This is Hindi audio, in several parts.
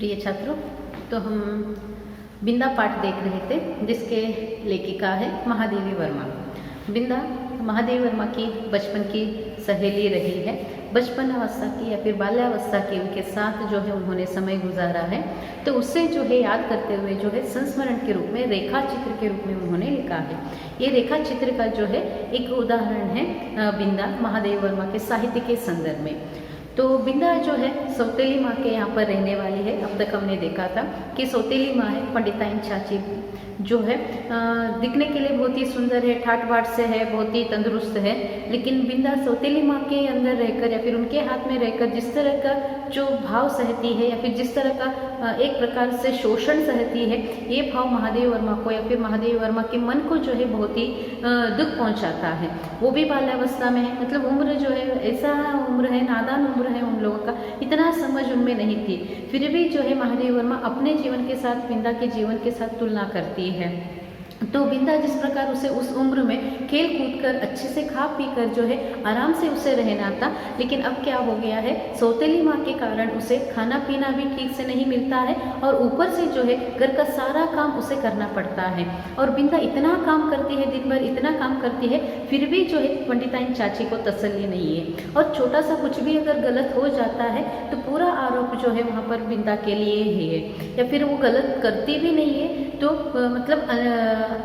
प्रिय छात्रों, तो हम बिंदा पाठ देख रहे थे जिसके लेखिका है महादेवी वर्मा। बिंदा महादेवी वर्मा की बचपन की सहेली रही है। बचपन अवस्था की या फिर बाल्यावस्था की उनके साथ जो है उन्होंने समय गुजारा है, तो उससे जो है याद करते हुए जो है संस्मरण के रूप में रेखा चित्र के रूप में उन्होंने लिखा है। ये रेखा चित्र का जो है एक उदाहरण है बिंदा महादेवी वर्मा के साहित्य के संदर्भ में। तो बिंदा जो है सौतेली माँ के यहाँ पर रहने वाली है। अब तक हमने देखा था कि सौतेली माँ है पंडिताइन चाची, जो है दिखने के लिए बहुत ही सुंदर है, ठाट बाट से है, बहुत ही तंदुरुस्त है। लेकिन बिंदा सौतेली माँ के अंदर रहकर या फिर उनके हाथ में रहकर जिस तरह का जो भाव सहती है या फिर जिस तरह का एक प्रकार से शोषण सहती है, ये भाव महादेवी वर्मा को या फिर महादेवी वर्मा के मन को जो है बहुत ही दुख पहुंचाता है। वो भी बाल्यावस्था में है, मतलब उम्र जो है ऐसा उम्र है, नादान उम्र है उन लोगों का, इतना समझ उनमें नहीं थी। फिर भी जो है महादेवी वर्मा अपने जीवन के साथ बिंदा के जीवन के साथ तुलना करती है। तो बिंदा जिस प्रकार उसे उस उम्र में खेल कूद कर अच्छे से खा पी कर जो है आराम से उसे रहना था, लेकिन अब क्या हो गया है, सौतेली माँ के कारण उसे खाना पीना भी ठीक से नहीं मिलता है और ऊपर से जो है घर का सारा काम उसे करना पड़ता है। और बिंदा इतना काम करती है, दिन भर इतना काम करती है, फिर भी जो है पंडिताइन चाची को तसल्ली नहीं है। और छोटा सा कुछ भी अगर गलत हो जाता है तो पूरा आरोप जो है वहाँ पर बिंदा के लिए ही है, या फिर वो गलत करती भी नहीं है तो मतलब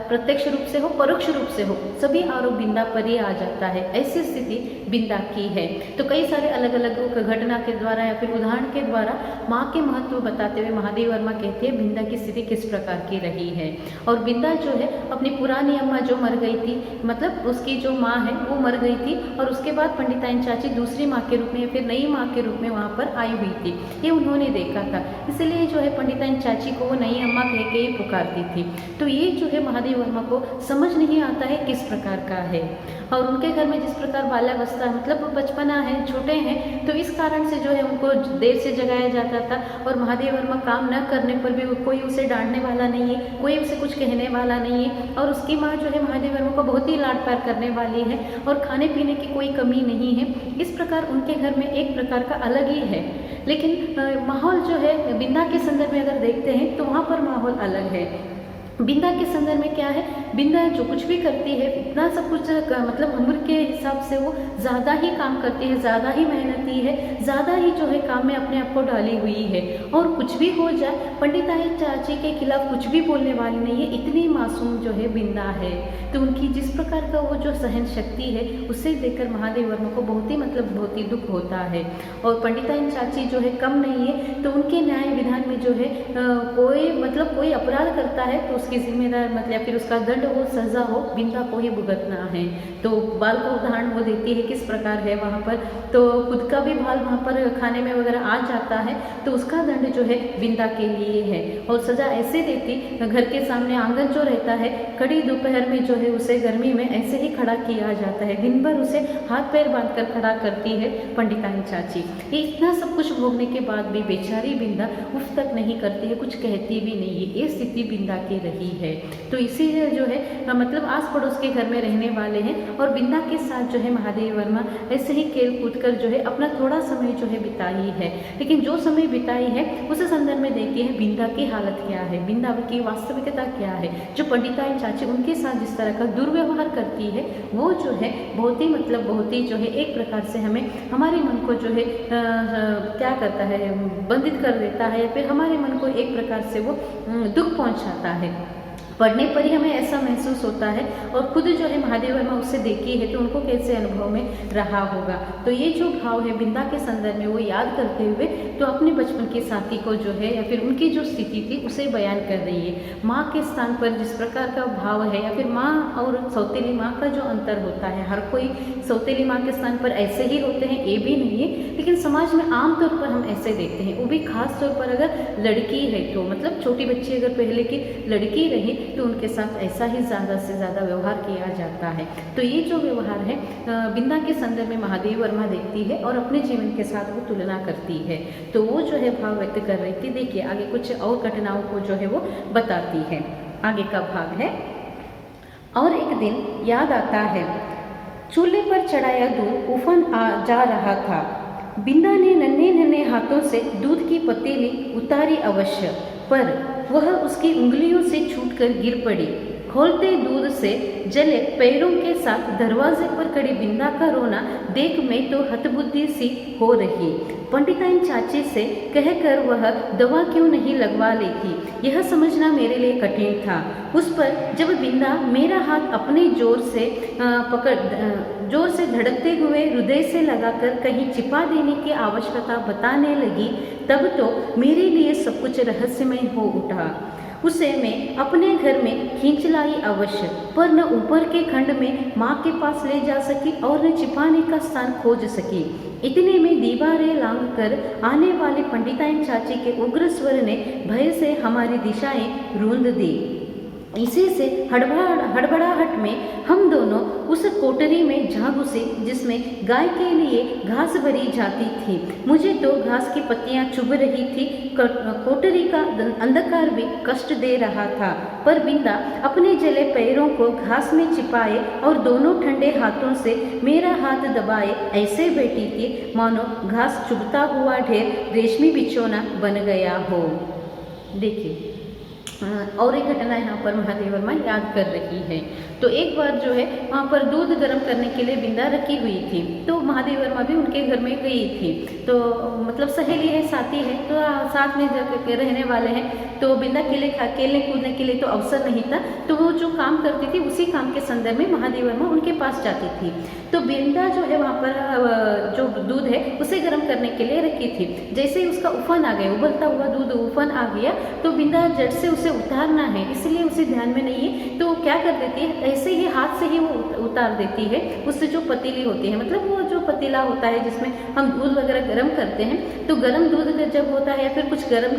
प्रत्यक्ष रूप से हो परोक्ष रूप से हो सभी आरोप बिंदा पर ही आ जाता है। ऐसी स्थिति बिंदा की है। तो कई सारे अलग अलग घटना के द्वारा या फिर उदाहरण के द्वारा माँ के महत्व बताते हुए महादेवी वर्मा कहते हैं बिंदा की स्थिति किस प्रकार की रही है। और बिंदा जो है अपनी पुरानी अम्मा जो मर गई थी, मतलब उसकी जो माँ है वो मर गई थी और उसके बाद पंडिताइन चाची दूसरी माँ के रूप में या फिर नई माँ के रूप में वहाँ पर आई हुई थी, ये उन्होंने देखा था। इसलिए जो है पंडिताइन चाची को वो नई अम्मा कह के ही पुकारती थी। तो ये जो है महादेवी वर्मा को समझ नहीं आता है किस प्रकार का है। और उनके घर में जिस प्रकार बाल्यावस्था मतलब बचपना है, छोटे हैं, तो इस कारण से जो है उनको देर से जगाया जाता था। और महादेवी वर्मा काम न करने पर भी कोई उसे डांटने वाला नहीं है, कोई उसे कुछ कहने वाला नहीं है। और उसकी माँ जो है महादेवी वर्मा को बहुत ही लाड प्यार करने वाली है और खाने पीने की कोई कमी नहीं है। इस प्रकार उनके घर में एक प्रकार का अलग ही है। लेकिन माहौल जो है बिंदा के संदर्भ में अगर देखते हैं तो वहाँ पर माहौल अलग है। बिंदा के संदर्भ में क्या है, बिंदा जो कुछ भी करती है इतना सब कुछ मतलब उम्र के हिसाब से वो ज़्यादा ही काम करती है, ज़्यादा ही मेहनती है, ज़्यादा ही जो है काम में अपने आप को डाली हुई है। और कुछ भी हो जाए पंडिताइन चाची के खिलाफ कुछ भी बोलने वाली नहीं है, इतनी मासूम जो है बिंदा है। तो उनकी जिस प्रकार का वो जो सहन शक्ति है उससे देखकर महादेवी वर्मा को बहुत ही मतलब बहुत ही दुख होता है। और पंडिताइन चाची जो है कम नहीं है, तो उनके न्याय विधान में जो है कोई मतलब कोई अपराध करता है तो उसकी जिम्मेदार मतलब या फिर उसका दंड हो सजा हो बिंदा को ही भुगतना है। तो बाल का उदाहरण वो देती है किस प्रकार है वहाँ पर, तो खुद का भी बाल वहाँ पर खाने में वगैरह आ जाता है तो उसका दंड जो है बिंदा के लिए है। और सजा ऐसे देती, घर के सामने आंगन जो रहता है कड़ी दोपहर में जो है उसे गर्मी में ऐसे ही खड़ा किया जाता है, दिन भर उसे हाथ पैर बांध कर खड़ा करती है पंडिताइन चाची। ये इतना सब कुछ भोगने के बाद भी बेचारी बिंदा उफ तक नहीं करती है, कुछ कहती भी नहीं है। ये स्थिति बिंदा की रही है। तो इसीलिए जो है मतलब आस पड़ोस के घर में रहने वाले हैं और बिंदा के साथ जो है महादेवी वर्मा ऐसे ही खेल कूद कर जो है अपना थोड़ा समय जो है बिताई है। लेकिन जो समय बिताई है उस संदर्भ में देखिए बिंदा की हालत क्या है, बिंदा की वास्तविकता क्या है। जो पंडिताइन चाची उनके साथ जिस तरह का दुर्व्यवहार करती है वो जो है बहुत ही मतलब बहुत ही जो है एक प्रकार से हमें हमारे मन को जो है क्या करता है, बंधित कर देता है या फिर हमारे मन को एक प्रकार से वो दुख पहुंचाता है। पढ़ने पर ही हमें ऐसा महसूस होता है। और खुद जो है महादेवी वर्मा उससे देखी है तो उनको कैसे अनुभव में रहा होगा। तो ये जो भाव है बिंदा के संदर्भ में वो याद करते हुए तो अपने बचपन के साथी को जो है या फिर उनकी जो स्थिति थी उसे बयान कर रही है। माँ के स्थान पर जिस प्रकार का भाव है या फिर माँ और सौतेली माँ का जो अंतर होता है, हर कोई सौतेली माँ के स्थान पर ऐसे ही होते हैं ये भी नहीं है, लेकिन समाज में आमतौर पर हम ऐसे देखते हैं। वो भी खास तौर पर अगर लड़की है तो मतलब छोटी बच्ची अगर पहले की लड़की रही तो उनके साथ ऐसा ही ज़्यादा से ज़्यादा व्यवहार किया जाता है। तो ये जो व्यवहार है बिंदा के संदर्भ में महादेवी वर्मा देखती है और अपने जीवन के साथ वो तुलना करती है। तो वो जो है भाव व्यक्त कर रही थी। देखिए आगे कुछ और घटनाओं को जो है वो बताती है। आगे का भाग है, और एक दिन याद आता है चूल्हे पर चढ़ाया दूध उफन जा रहा था। बिंदा ने नन्हे नन्हे हाथों से दूध की पतीली उतारी अवश्य, पर वह उसकी उंगलियों से छूटकर गिर पड़ी। खोलते दूध से जले पैरों के साथ दरवाजे पर खड़ी बिंदा का रोना देख मैं तो हतबुद्धि सी हो रही। पंडिताइन चाची से कहकर वह दवा क्यों नहीं लगवा लेती, यह समझना मेरे लिए कठिन था। उस पर जब बिंदा मेरा हाथ अपने जोर से धड़कते हुए हृदय से लगाकर कहीं छिपा देने की आवश्यकता बताने लगी, तब तो मेरे लिए सब कुछ रहस्यमय हो उठा। उसे मैं अपने घर में खींच लाई अवश्य, पर न ऊपर के खंड में माँ के पास ले जा सकी और न छिपाने का स्थान खोज सकी। इतने में दीवारें लांघ कर आने वाले पंडिताइन चाची के उग्र स्वर ने भय से हमारी दिशाएं रूंध दी। इसी से हड़बड़ाहट में हम दोनों उस कोठरी में जा घुसे जिसमें गाय के लिए घास भरी जाती थी। मुझे तो घास की पत्तियां चुभ रही थी, कोठरी का अंधकार भी कष्ट दे रहा था, पर बिंदा अपने जले पैरों को घास में छिपाए और दोनों ठंडे हाथों से मेरा हाथ दबाए ऐसे बैठी थी मानो घास चुभता हुआ ढेर रेशमी बिछौना बन गया हो। देखिए और एक घटना यहाँ पर महादेवी वर्मा याद कर रही है। तो एक बार जो है वहाँ पर दूध गर्म करने के लिए बिंदा रखी हुई थी, तो महादेवी वर्मा भी उनके घर में गई थी। तो मतलब सहेली है, साथी है, तो साथ में जब रहने वाले हैं, तो बिंदा खेलने कूदने के लिए तो अवसर नहीं था, तो वो जो काम करती थी उसी काम के संदर्भ में महादेवी वर्मा उनके पास जाती थी। तो बिंदा जो है वहाँ पर जो दूध है उसे गर्म करने के लिए रखी थी। जैसे ही उसका उफान आ गया, उबलता हुआ दूध उफान आ गया, तो बिंदा झट से उसे उतारना है, इसलिए उसे ध्यान में नहीं है, तो क्या कर देती है, ऐसे ही हाथ से ही वो उतार देती है। उससे जो पतीली होती है, मतलब वो जो पतीला होता है जिसमें हम दूध वगैरह गर्म करते हैं, तो गर्म दूध जब होता है या फिर कुछ गर्म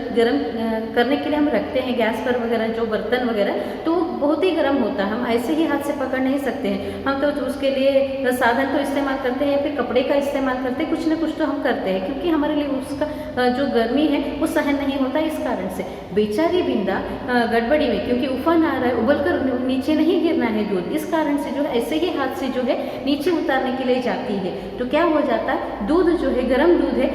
करने के लिए हम रखते हैं गैस पर वगैरह, जो बर्तन वगैरह, तो बहुत ही गर्म होता है, हम ऐसे ही हाथ से पकड़ नहीं सकते हैं। हम तो उसके लिए साधन तो इस्तेमाल करते हैं या फिर कपड़े का इस्तेमाल करते हैं, कुछ ना कुछ तो हम करते हैं, क्योंकि हमारे लिए उसका जो गर्मी है वो सहन नहीं होता। इस कारण से बेचारी बिंदा गड़बड़ी में, क्योंकि उफान आ रहा है, उबल कर नीचे नहीं गिरना है दूध, इस कारण से जो है ऐसे ही हाथ से जो है नीचे उतारने के लिए जाती है। तो क्या हो जाता है, दूध जो है गर्म दूध है,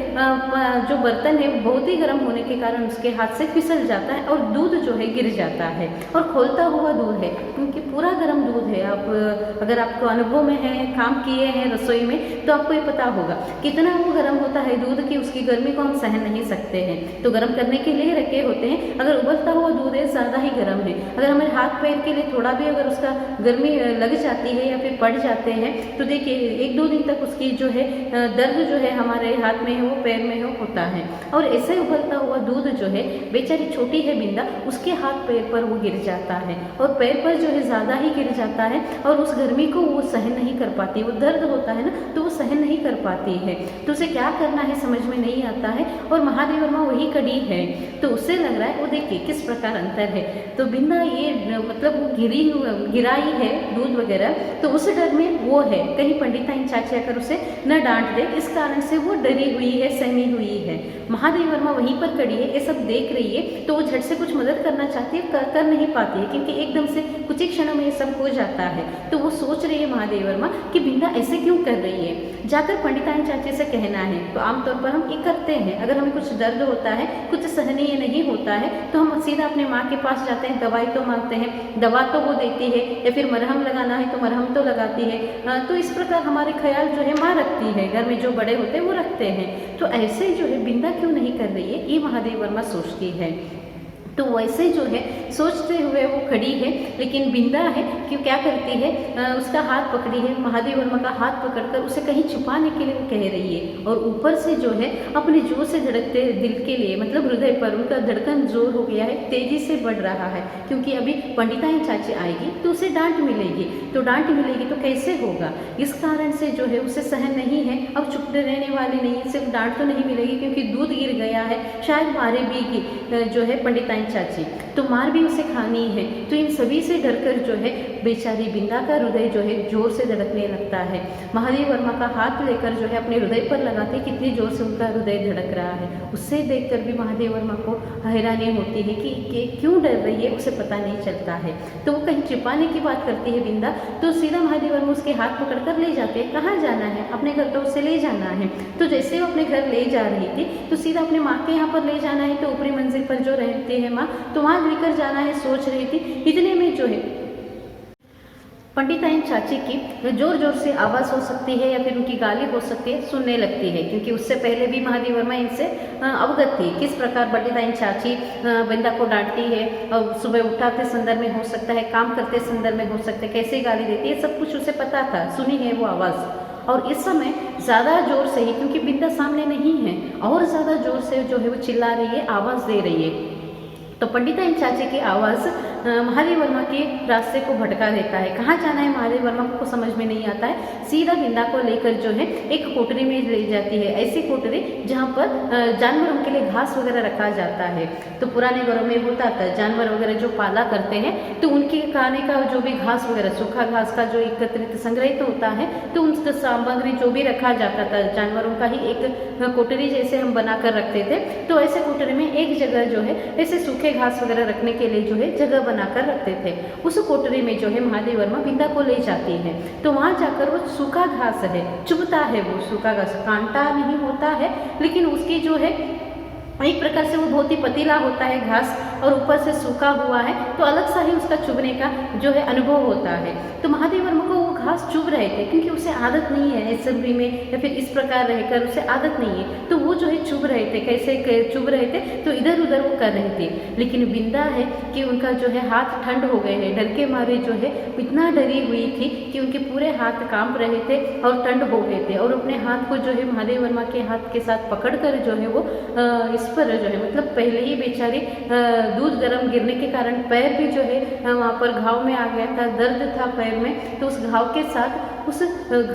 जो बर्तन है बहुत ही गर्म होने के कारण उसके हाथ से फिसल जाता है और दूध जो है गिर जाता है और खोलता हुआ दूध है, क्योंकि पूरा गर्म दूध है। आप अगर आपको अनुभव में है, काम किए हैं रसोई में, तो आपको ये पता होगा कितना वो गर्म होता है दूध की, उसकी गर्मी को हम सहन नहीं सकते हैं। तो गर्म करने के लिए रखे होते हैं, अगर उबलता हुआ दूध है, ज़्यादा ही गर्म है, अगर हमारे हाथ पैर के लिए थोड़ा भी अगर उसका गर्मी लग जाती है या फिर पड़ जाते हैं, तो देखिए 1-2 दिन तक उसकी जो है दर्द जो है हमारे हाथ में है, वो पैर में है, होता है। और ऐसे उबलता हुआ दूध जो है, बेचारी छोटी है बिंदा, उसके हाथ पैर पर वो गिर जाता है और पैर पर जो है ज़्यादा ही गिर जाता है और उस गर्मी को वो सहन नहीं कर पाती, वो दर्द होता है ना, तो वो सहन नहीं कर पाती है। तो उसे क्या करना है समझ में नहीं आता है, और महादेवी वर्मा वही कड़ी है, तो उससे लग रहा है, वो देखिए किस प्रकार अंतर है। तो बिंदा ये मतलब वो गिराई है दूध वगैरह, तो उस डर में वो है कहीं पंडिताइन चाची आकर उसे न डांट दे, इस कारण से वो डरी हुई है, सहमी हुई है। महादेवी वर्मा वहीं पर खड़ी है, ये सब देख रही है, तो वो झट से कुछ मदद करना चाहती है, कर नहीं पाती है, क्योंकि एकदम से कुछ ही क्षणों में ये सब हो जाता है। तो वो सोच रही है महादेवी वर्मा कि बिंदा ऐसे क्यों कर रही है, जाकर पंडिताइन चाची से कहना है। तो आमतौर पर हम ये करते हैं, अगर हमें कुछ दर्द होता है, कुछ सहनीय नहीं होता है, तो हम सीधा अपने माँ के पास जाते हैं, दवाई तो मांगते हैं, दवा तो वो देती है, या फिर मरहम लगाना है तो मरहम तो लगाती है। तो इस प्रकार हमारे ख्याल जो है माँ रखती है, घर में जो बड़े होते हैं वो रखते हैं। तो ऐसे जो है बिंदा क्यों नहीं कर रही है, ये महादेवी वर्मा सोचती है। तो वैसे जो है सोचते हुए वो खड़ी है, लेकिन बिंदा है कि क्या करती है, उसका हाथ पकड़ी है, महादेवी वर्मा का हाथ पकड़कर उसे कहीं छुपाने के लिए वो कह रही है, और ऊपर से जो है अपने जोर से धड़कते दिल के लिए, मतलब हृदय पर उनका धड़कन जोर हो गया है, तेजी से बढ़ रहा है, क्योंकि अभी पंडिताइन चाची आएगी तो उसे डांट मिलेगी, तो डांट मिलेगी तो कैसे होगा, इस कारण से जो है उसे सहन नहीं है। अब चुप रहने वाली नहीं है, सिर्फ डांट तो नहीं मिलेगी क्योंकि दूध गिर गया है, शायद मारे भी जो है पंडिताइन चाची, तो मार भी उसे खानी है। तो इन सभी से डरकर जो है बेचारी बिंदा का हृदय जो है जोर से धड़कने लगता है। महादेव वर्मा का हाथ लेकर जो है अपने हृदय पर लगाते कितनी जोर से उनका हृदय धड़क रहा है। उससे देखकर भी महादेव वर्मा को हैरानी होती है कि क्यों डर रही है, उसे पता नहीं चलता है। तो वो कहीं छिपाने की बात करती है बिंदा, तो सीधा महादेव वर्मा उसके हाथ पकड़कर ले जाते हैं। कहाँ जाना है? अपने घर तो उसे ले जाना है। तो जैसे वो अपने घर ले जा रही थी तो सीधा अपने माँ के यहाँ पर ले जाना है, तो ऊपरी मंजिल पर जो रहते हैं माँ, तो वहाँ लेकर जाना है सोच रही थी। इतने में जो है पंडिताइन चाची की जोर जोर से आवाज़ हो सकती है या फिर उनकी गाली हो सकती है, सुनने लगती है, क्योंकि उससे पहले भी महादेव वर्मा इनसे अवगत थी किस प्रकार पंडिताइन चाची बिंदा को डांटती है, और सुबह उठाते संदर्भ में हो सकता है, काम करते संदर्भ में हो सकता है, कैसे गाली देती है, सब कुछ उसे पता था, सुनी है वो आवाज़। और इस समय ज़्यादा जोर से ही, क्योंकि बिंदा सामने नहीं है, और ज़्यादा जोर से जो है वो चिल्ला रही है, आवाज़ दे रही है। तो पंडिताइन चाची की आवाज़ महादेव वर्मा के रास्ते को भटका देता है। कहाँ जाना है महादेव वर्मा को समझ में नहीं आता है। सीधा बिंदा को लेकर जो है एक कोठरी में ले जाती है, ऐसी कोठरी जहाँ पर जानवरों के लिए घास वगैरह रखा जाता है। तो पुराने घरों में होता था, जानवर वगैरह जो पाला करते हैं तो उनके खाने का जो भी घास वगैरह, सूखा घास का जो एकत्रित संग्रहित होता है, तो उनका सामग्री जो भी रखा जाता था जानवरों का ही एक कोठरी जैसे हम बना कर रखते थे। तो ऐसे कोठरी में एक जगह जो है ऐसे सूखे घास वगैरह रखने के लिए जो है जगह बनाकर रखते थे। उस कोठरी में जो है महादेव वर्मा बिंदा को ले जाती है। तो वहाँ जाकर वो सूखा घास है, चुभता है वो सूखा घास, कांटा नहीं होता है, लेकिन उसकी जो है एक प्रकार से वो बहुत ही पतीला होता है घास, और ऊपर से सूखा हुआ है, तो अलग सा ही उसका चुभने का जो है अनुभव होता है। तो महादेव वर्मा को वो घास चुभ रहे थे, क्योंकि उसे आदत नहीं है असेंबली में या फिर इस प्रकार रहकर उसे आदत नहीं है, तो वो जो है चुभ रहे थे। कैसे चुभ रहे थे? तो इधर उधर वो कर रहे थे। लेकिन बिंदा है कि उनका जो है हाथ ठंड हो गए हैं, डर के मारे जो है इतना डरी हुई थी कि उनके पूरे हाथ कांप रहे थे और ठंड हो गए थे, और अपने हाथ को जो है महादेव वर्मा के हाथ के साथ पकड़ कर जो है वो इस पर जो है, मतलब पहले ही बेचारी दूध गर्म गिरने के कारण पैर भी जो है वहाँ पर घाव में आ गया था, दर्द था पैर में। तो उस घाव के साथ उस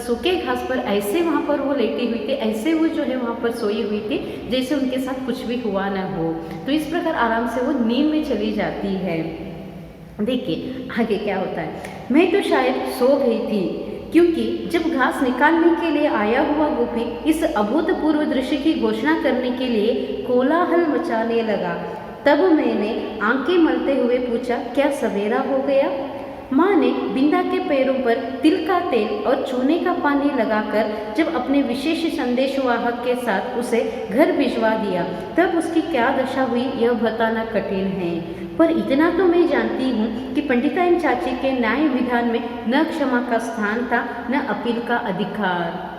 सूखे घास पर ऐसे वहाँ पर वो लेटी हुई थी, ऐसे वो जो है वहाँ पर सोई हुई थी जैसे उनके साथ कुछ भी हुआ ना हो। तो इस प्रकार आराम से वो नींद में चली जाती है। देखिए आगे क्या होता है। मैं तो शायद सो गई थी, क्योंकि जब घास निकालने के लिए आया हुआ गोपी इस अभूतपूर्व दृश्य की घोषणा करने के लिए कोलाहल मचाने लगा, तब मैंने आंखें मलते हुए पूछा, क्या सवेरा हो गया? माँ ने बिंदा के पैरों पर तिल का तेल और चूने का पानी लगाकर जब अपने विशेष संदेशवाहक के साथ उसे घर भिजवा दिया, तब उसकी क्या दशा हुई यह बताना कठिन है। पर इतना तो मैं जानती हूँ कि पंडिताइन चाची के न्याय विधान में न क्षमा का स्थान था, न अपील का अधिकार।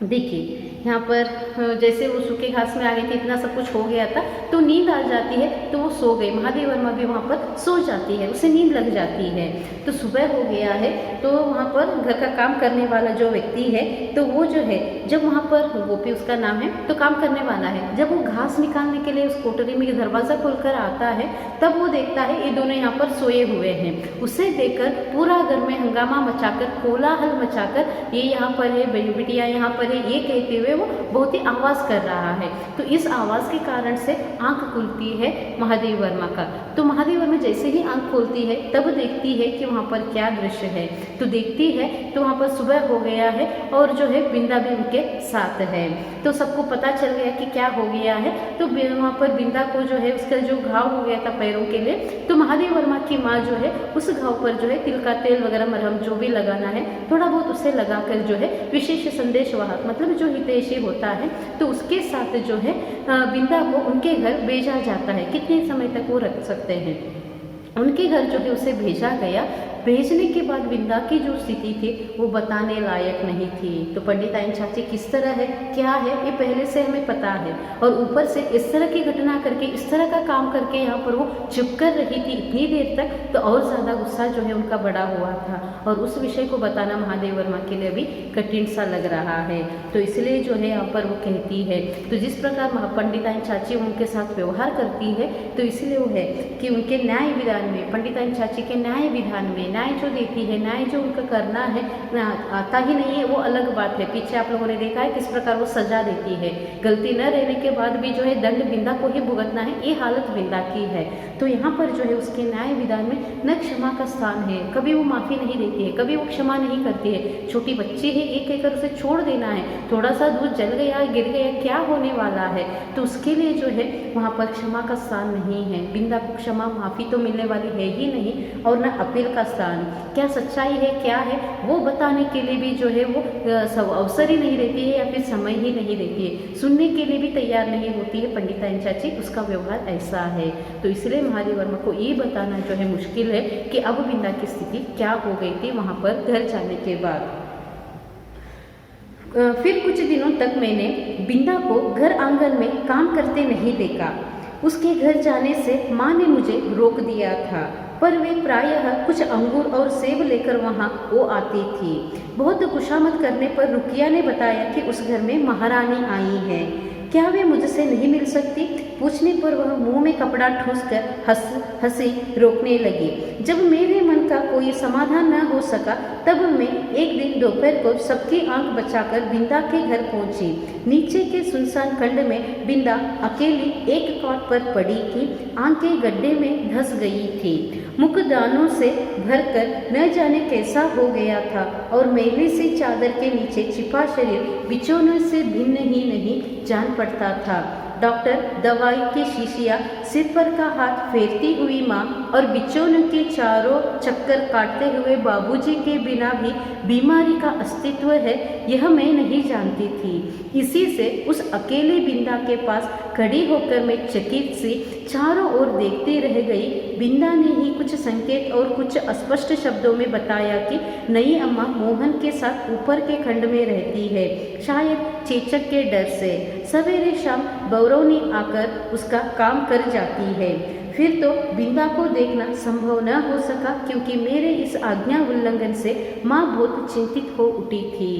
देखिए यहाँ पर जैसे वो सूखे घास में आ गई थी, इतना सब कुछ हो गया था, तो नींद आ जाती है, तो वो सो गई। महादेव वर्मा भी वहाँ पर सो जाती है, उसे नींद लग जाती है। तो सुबह हो गया है, तो वहाँ पर घर का काम करने वाला जो व्यक्ति है, तो वो जो है जब वहाँ पर गोपी उसका नाम है, तो काम करने वाला है, जब वो घास निकालने के लिए उस कोठरी में दरवाज़ा खोलकर आता है, तब वो देखता है ये दोनों यहाँ पर सोए हुए हैं। उसे देखकर पूरा घर में हंगामा मचाकर, कोलाहल मचाकर, ये यहाँ पर है, बिटिया यहाँ पर है, ये कहते हुए वो बहुत ही आवाज़ कर रहा है। तो इस आवाज़ के कारण से आंख खुलती है महादेव वर्मा का। तो महादेव वर्मा जैसे ही आंख खोलती है तब देखती है कि वहाँ पर क्या दृश्य है। तो देखती है तो वहाँ पर सुबह हो गया है और जो है बिंदा भी उनके साथ है। तो सबको पता चल गया कि क्या हो गया है। तो वहाँ पर बिंदा को जो है उसका जो घाव हो गया था पैरों के लिए, तो महादेव वर्मा की माँ जो है उस घाव पर जो है तिल का तेल वगैरह मरहम जो भी लगाना है थोड़ा बहुत उसे लगाकर जो है विशेष संदेशवाहक मतलब जो हितैषी होता है तो उसके साथ जो है बिंदा को उनके घर भेजा जाता है। कितने समय तक वो रख सकते हैं, उनके घर जो है उसे भेजा गया। भेजने के बाद बिंदा की जो स्थिति थी वो बताने लायक नहीं थी। तो पंडिताइन चाची किस तरह है, क्या है, ये पहले से हमें पता है, और ऊपर से इस तरह की घटना करके, इस तरह का काम करके यहाँ पर वो चुप कर रही थी इतनी देर तक, तो और ज़्यादा गुस्सा जो है उनका बड़ा हुआ था। और उस विषय को बताना महादेव वर्मा के लिए भी कठिन सा लग रहा है। तो इसलिए जो है यहाँ पर वो कहती है, तो जिस प्रकार पंडिताइन चाची उनके साथ व्यवहार करती है, तो इसलिए वो है कि उनके न्याय विधान में, पंडिताइन चाची के न्याय विधान में, न्याय जो देती है, न्याय जो उनका करना है आता ही नहीं है, वो अलग बात है। पीछे आप लोगों ने देखा है किस प्रकार वो सजा देती है, गलती न रहने के बाद भी जो है दंड बिंदा को ही भुगतना है, ये हालत बिंदा की है। तो यहाँ पर जो है उसके न्याय विधान में न क्षमा का स्थान है, कभी वो माफ़ी नहीं देती है, कभी वो क्षमा नहीं करती है। छोटी बच्ची है, एक कहकर उसे छोड़ देना है, थोड़ा सा दूध जल गया गिर गया क्या होने वाला है, तो उसके लिए जो है वहाँ पर क्षमा का स्थान नहीं है। बिंदा को क्षमा माफ़ी तो मिलने वाली है ही नहीं, और न अपील का स्थान। क्या सच्चाई है क्या है वो बताने के लिए भी जो है वो अवसर ही नहीं देती है, या फिर समय ही नहीं देती है, सुनने के लिए भी तैयार नहीं होती है पंडिताइन चाची। उसका व्यवहार ऐसा है। तो इसलिए महादेव वर्मा को ये बताना जो है मुश्किल है कि अब बिंदा की स्थिति क्या हो गई थी वहाँ पर घर जाने के बाद। फिर कुछ दिनों तक मैंने बिंदा को घर आंगन में काम करते नहीं देखा। उसके घर जाने से माँ ने मुझे रोक दिया था, पर वे प्रायः कुछ अंगूर और सेब लेकर वहाँ वो आती थी। बहुत खुशामद करने पर रुकिया ने बताया कि उस घर में महारानी आई है, क्या वे मुझसे नहीं मिल सकती? पूछने पर वह मुंह में कपड़ा ठूंसकर हंसी रोकने लगी। जब मेरे मन का कोई समाधान न हो सका तब मैं एक दिन दोपहर को सबकी आंख बचाकर बिंदा के घर पहुंची। नीचे के सुनसान खंड में बिंदा अकेली एक कॉट पर पड़ी थी, आंखें गड्ढे में धंस गई थी, मुख दानों से भरकर न जाने कैसा हो गया था, और मैली सी चादर के नीचे छिपा शरीर बिछोनों से भिन्न ही नहीं जान पड़ता था। डॉक्टर दवाई की शीशियाँ, सिर पर का हाथ फेरती हुई माँ और बिछोनों के चारों चक्कर काटते हुए बाबूजी के बिना भी बीमारी का अस्तित्व है यह मैं नहीं जानती थी। इसी से उस अकेले बिंदा के पास खड़ी होकर मैं चकित सी चारों ओर देखती रह गई। बिंदा ने ही कुछ संकेत और कुछ अस्पष्ट शब्दों में बताया कि नई अम्मा मोहन के साथ ऊपर के खंड में रहती है, शायद चेचक के डर से। सवेरे शाम बौरौनी आकर उसका काम कर जाती है। फिर तो बिंदा को देखना संभव न हो सका, क्योंकि मेरे इस आज्ञा उल्लंघन से माँ बहुत चिंतित हो उठी थी।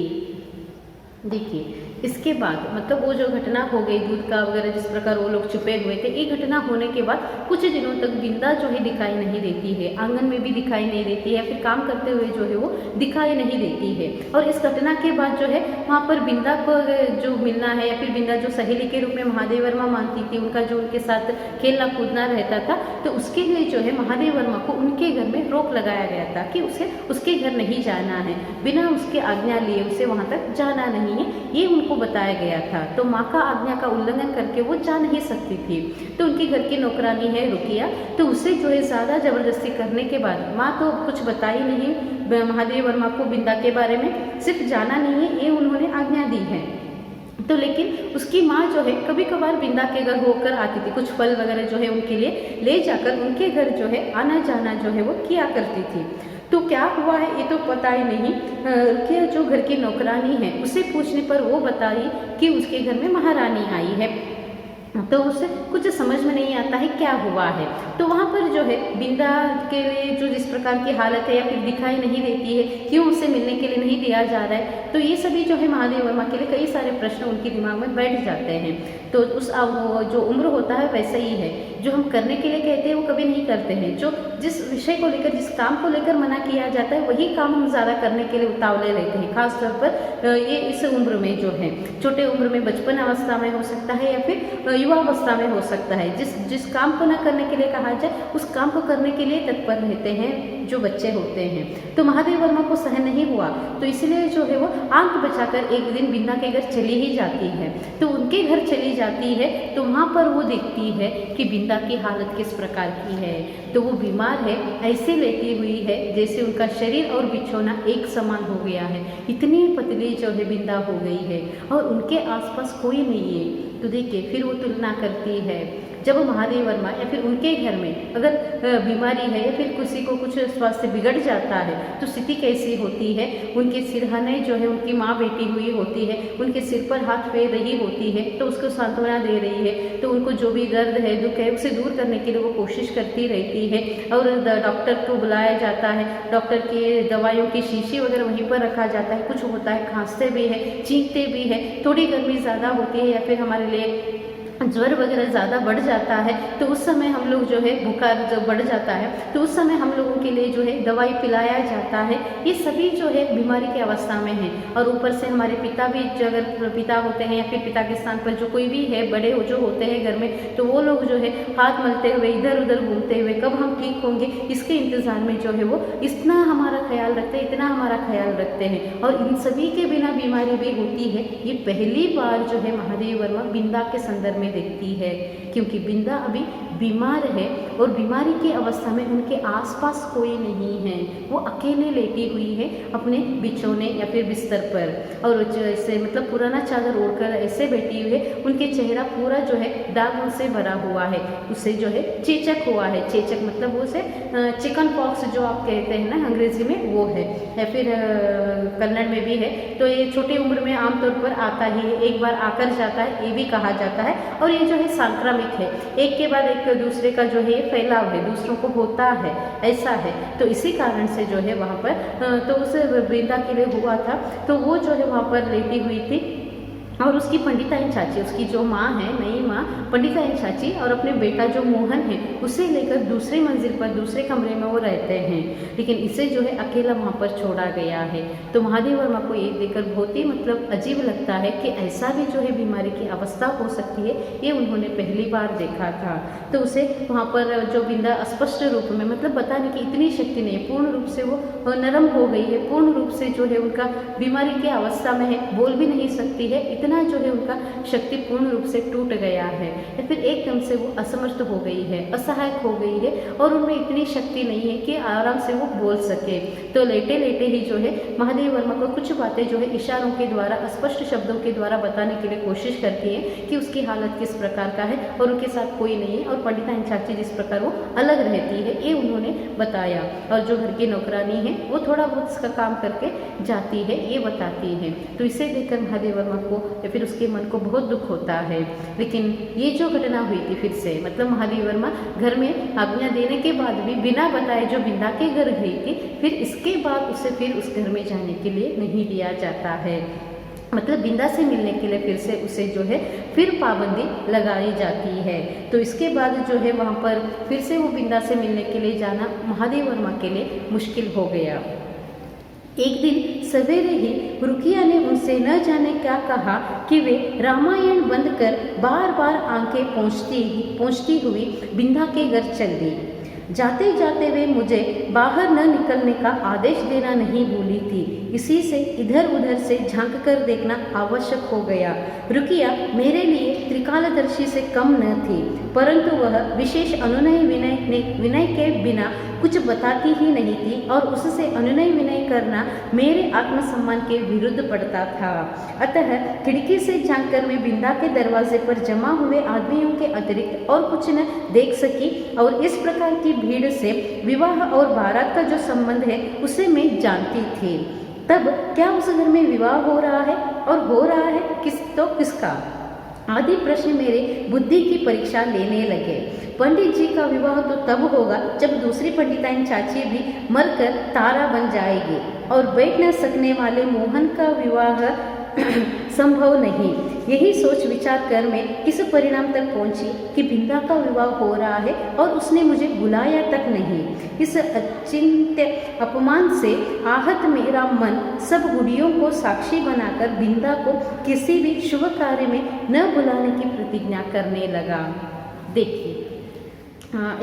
देखिए इसके बाद मतलब वो जो घटना हो गई दूध का वगैरह, जिस प्रकार वो लोग छुपे हुए थे, ये घटना होने के बाद कुछ दिनों तक बिंदा जो है दिखाई नहीं देती है, आंगन में भी दिखाई नहीं देती है, फिर काम करते हुए जो है वो दिखाई नहीं देती है। और इस घटना के बाद जो है वहाँ पर बिंदा को जो मिलना है, या फिर बिंदा जो सहेली के रूप में महादेव वर्मा मानती थी, उनका जो उनके साथ खेलना कूदना रहता था, तो उसके लिए जो है महादेव वर्मा को उनके घर में रोक लगाया गया था कि उसे उसके घर नहीं जाना है, बिना उसके आज्ञा लिए उसे वहाँ तक जाना नहीं है, ये उनको बताया गया था। तो माँ का आज्ञा का उल्लंघन करके वो जा नहीं सकती थी। तो उनकी घर की नौकरानी है रुकिया, तो उसे जो है ज़्यादा जबरदस्ती करने के बाद, माँ तो कुछ बताई नहीं महादेव वर्मा को बिंदा के बारे में, सिर्फ जाना नहीं है ये उन्होंने आज्ञा दी है। तो लेकिन उसकी माँ जो है कभी कभार बिंदा के घर होकर आती थी, कुछ फल वगैरह जो है उनके लिए ले जाकर उनके घर जो है आना जाना जो है वो किया करती थी। तो क्या हुआ है ये तो पता ही नहीं। रुकिया जो घर की नौकरानी है उसे पूछने पर वो बताई कि उसके घर में महारानी आई है, तो उसे कुछ समझ में नहीं आता है क्या हुआ है। तो वहाँ पर जो है बिंदा के लिए जो जिस प्रकार की हालत है, या फिर दिखाई नहीं देती है, क्यों उसे मिलने के लिए नहीं दिया जा रहा है, तो ये सभी जो है महादेव वर्मा के लिए कई सारे प्रश्न उनके दिमाग में बैठ जाते हैं। तो उस जो उम्र होता है वैसा ही है, जो हम करने के लिए कहते हैं वो कभी नहीं करते हैं, जो जिस विषय को लेकर जिस काम को लेकर मना किया जाता है वही काम हम ज़्यादा करने के लिए उतावले रहते हैं। खासतौर पर ये इस उम्र में जो है, छोटे उम्र में बचपन अवस्था में हो सकता है, या फिर युवावस्था में हो सकता है, जिस काम को न करने के लिए कहा जाए उस काम को करने के लिए तत्पर रहते हैं जो बच्चे होते हैं। तो महादेव वर्मा को सहन नहीं हुआ, तो इसलिए जो है वो आंख बचाकर एक दिन बिंदा के घर चली ही जाती है। तो उनके घर चली जाती है तो वहाँ पर वो देखती है कि बिंदा की हालत किस प्रकार की है। तो वो बीमार है, ऐसे लेटी हुई है जैसे उनका शरीर और बिछौना एक समान हो गया है, इतनी पतली जो है बिंदा हो गई है, और उनके आसपास कोई नहीं है। तो देखिए फिर वो तुलना करती है, जब महादेव वर्मा या फिर उनके घर में अगर बीमारी है या फिर किसी को कुछ स्वास्थ्य बिगड़ जाता है तो स्थिति कैसी होती है। उनके सिरहाने जो है उनकी माँ बैठी हुई होती है, उनके सिर पर हाथ फेर रही होती है, तो उसको सांत्वना दे रही है, तो उनको जो भी दर्द है दुख है उसे दूर करने के लिए वो कोशिश करती रहती है। और डॉक्टर को बुलाया जाता है, डॉक्टर की दवाइयों की शीशी वगैरह वहीं पर रखा जाता है। कुछ होता है खांसते भी है, चीखते भी है, थोड़ी गर्मी ज़्यादा होती है या फिर हमारे लिए ज्वर वगैरह ज़्यादा बढ़ जाता है तो उस समय हम लोग जो है बुखार जब बढ़ जाता है तो उस समय हम लोगों के लिए जो है दवाई पिलाया जाता है। ये सभी जो है बीमारी की अवस्था में है। और ऊपर से हमारे पिता भी जो अगर पिता होते हैं या फिर पिता के स्थान पर जो कोई भी है बड़े हो जो होते हैं घर में, तो वो लोग जो है हाथ मलते हुए इधर उधर घूमते हुए कब हम ठीक होंगे इसके इंतज़ार में जो है वो इतना हमारा ख्याल रखते हैं, इतना हमारा ख्याल रखते हैं। और इन सभी के बिना बीमारी भी होती है। ये पहली बार जो है महादेवी वर्मा बिंदा के संदर्भ में देखती है, क्योंकि बिंदा अभी बीमार है और बीमारी की अवस्था में उनके आसपास कोई नहीं है। वो अकेले लेटी हुई है अपने बिछौने या फिर बिस्तर पर, और जैसे मतलब पुराना चादर ओढ़कर ऐसे बैठी हुई है। उनके चेहरा पूरा जो है दागों से भरा हुआ है, उससे जो है चेचक हुआ है। चेचक मतलब वो से चिकन पॉक्स जो आप कहते हैं ना अंग्रेजी में, वो है या फिर कन्नड़ में भी है। तो ये छोटी उम्र में आमतौर पर आता ही है, एक बार आकर जाता है ये भी कहा जाता है। और ये जो है संक्रामिक है, एक के बाद एक दूसरे का जो है ये फैलाव है, दूसरों को होता है, ऐसा है। तो इसी कारण से जो है वहाँ पर तो उस वृंदा के लिए हुआ था। तो वो जो है वहाँ पर लेटी हुई थी और उसकी पंडिताइन चाची, उसकी जो माँ है नई माँ पंडिताइन चाची, और अपने बेटा जो मोहन है उसे लेकर दूसरी मंजिल पर दूसरे कमरे में वो रहते हैं। लेकिन इसे जो है अकेला वहाँ पर छोड़ा गया है। तो महादेव वर्मा को ये देखकर बहुत ही मतलब अजीब लगता है कि ऐसा भी जो है बीमारी की अवस्था हो सकती है, ये उन्होंने पहली बार देखा था। तो उसे वहाँ पर जो बिंदा स्पष्ट रूप में मतलब बताने की इतनी शक्ति नहीं है, पूर्ण रूप से वो नरम हो गई है, पूर्ण रूप से जो है उनका बीमारी की अवस्था में है, बोल भी नहीं सकती है, इतना जो है उनका शक्ति पूर्ण रूप से टूट गया है, या फिर एकदम से वो असमर्थ हो गई है, असहायक हो गई है, और उनमें इतनी शक्ति नहीं है कि आराम से वो बोल सके। तो लेटे लेटे ही जो है महादेव वर्मा को कुछ बातें जो है इशारों के द्वारा, स्पष्ट शब्दों के द्वारा बताने के लिए कोशिश करती है कि उसकी हालत किस प्रकार का है और उनके साथ कोई नहीं है, और पंडिताइन चाची जिस प्रकार वो अलग रहती है ये उन्होंने बताया। और जो घर की नौकरानी है वो थोड़ा बहुत इसका काम करके जाती है, ये बताती है। तो इसे देखकर महादेव वर्मा को या फिर उसके मन को बहुत दुख होता है। लेकिन ये जो घटना हुई थी फिर से मतलब महादेव वर्मा घर में आज्ञा देने के बाद भी बिना बताए जो बिंदा के घर गई थी, फिर इसके बाद उसे फिर उस घर में जाने के लिए नहीं दिया जाता है। मतलब बिंदा से मिलने के लिए फिर से उसे जो है फिर पाबंदी लगाई जाती है। तो इसके बाद जो है वहाँ पर फिर से वो बिंदा से मिलने के लिए जाना महादेव वर्मा के लिए मुश्किल हो गया। एक दिन सवेरे ही रुकिया ने उनसे न जाने क्या कहा कि वे रामायण बंद कर बार बार आंखें पोंछती हुई बिंदा के घर चल दी। जाते जाते वे मुझे बाहर न निकलने का आदेश देना नहीं भूली थी। इसी से इधर उधर से झांक कर देखना आवश्यक हो गया। रुकिया मेरे लिए त्रिकालदर्शी से कम न थी, परंतु वह विशेष अनुनय विनय के बिना कुछ बताती ही नहीं थी, और उससे अनुनय विनय करना मेरे आत्मसम्मान के विरुद्ध पड़ता था। अतः खिड़की से झांककर मैं बिंदा के दरवाजे पर जमा हुए आदमियों के अतिरिक्त और कुछ न देख सकी, और इस प्रकार की भीड़ से विवाह और बारात का जो संबंध है उसे मैं जानती थी। तब क्या उस घर में विवाह हो रहा है, और हो रहा है किसका आदि प्रश्न मेरे बुद्धि की परीक्षा लेने लगे। पंडित जी का विवाह तो तब होगा जब दूसरी पंडिताइन चाची भी मरकर तारा बन जाएगी, और बैठ न सकने वाले मोहन का विवाह संभव नहीं। यही सोच विचार कर मैं इस परिणाम तक पहुंची कि बिंदा का विवाह हो रहा है और उसने मुझे बुलाया तक नहीं। इस अचिंत्य अपमान से आहत मेरा मन सब गुड़ियों को साक्षी बनाकर बिंदा को किसी भी शुभ कार्य में न बुलाने की प्रतिज्ञा करने लगा। देखिए